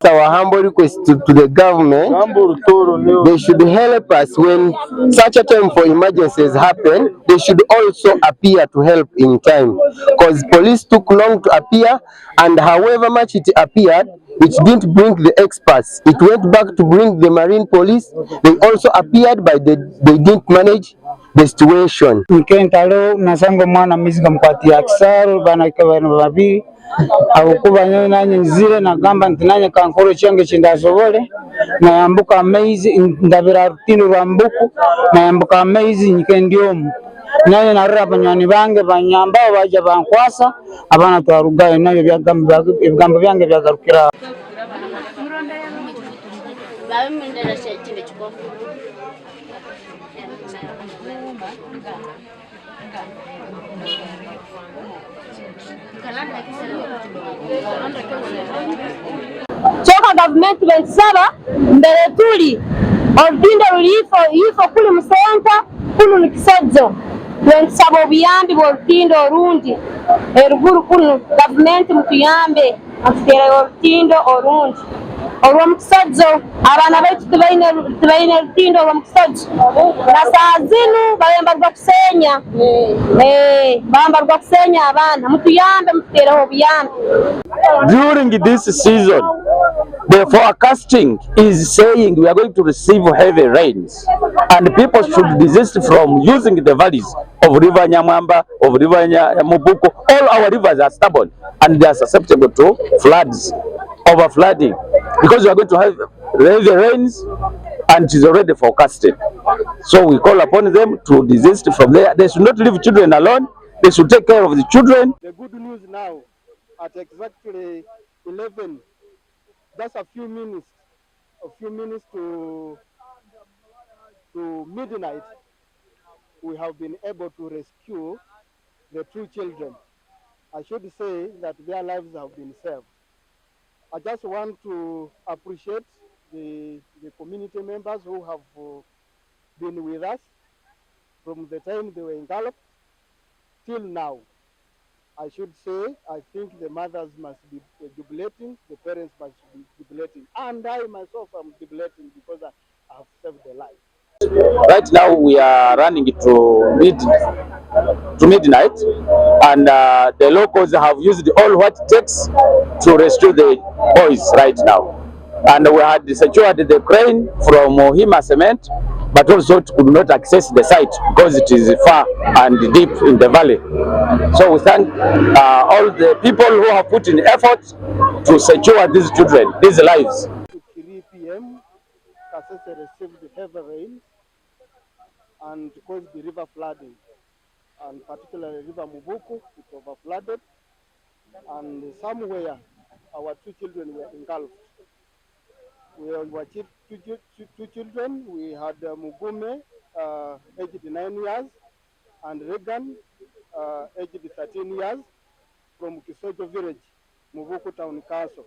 Our humble request to the government, they should help us when such a time for emergencies happen. They should also appear to help in time, because police took long to appear, and however much it appeared, it didn't bring the experts. It went back to bring the marine police. They also appeared, but they didn't manage the situation. Nikentalo nasango mwana miziga mpatia aksaru bana kwa babi Akukuba nanye nzire nagamba nti nanye kankoro kyange kindazobole nayambuka amazzi ndabira rutino rwa mbuku nayambuka amazzi nyikendiomu nanye narira abanywani bange banyambaho baja bankwasa abana twarugayo nabyo ebigambo byange byagarukira Choka government bensaba mbere tuli olutindo lulifo kuli musenta kulu nikisozo bensaba obuyambi bw'olutindo orundi eruguru kunu government mutuyambe atutera olutindo orundi olw'omukisozo abaana baitu tubaine olutindo olw'omukisozo na saa zinu bayambarwa kusenya bayambarwa kusenya abaana mutuyambe mututereho obuyambi. During this season, the forecasting is saying we are going to receive heavy rains, and people should desist from using the valleys of River Nyamwamba, of River Mubuko. All our rivers are stubborn and they are susceptible to floods, overflooding, because we are going to have heavy rains and it is already forecasted. So we call upon them to desist from there. They should not leave children alone. They should take care of the children. The good news now, at exactly 11, just a few minutes to midnight, we have been able to rescue the 2 children. I should say that their lives have been saved. I just want to appreciate the community members who have been with us from the time they were engulfed till now. I should say, I think the mothers must be jubilating, the parents must be jubilating, and I myself am jubilating because I have saved their life. Right now we are running to midnight, and the locals have used all what it takes to rescue the boys right now. And we had secured the crane from Hima Cement, but also it could not access the site because it is far and deep in the valley. So we thank all the people who have put in effort to secure these children, these lives. At 3 p.m., Kasese received heavy rain and caused the river flooding, and particularly River Mubuku, it overflooded, and somewhere our 2 children were engulfed. We were 2 children. We had Mugume, aged 9 years, and Regan, aged 13 years, from Kisojo village, Mubuku town castle.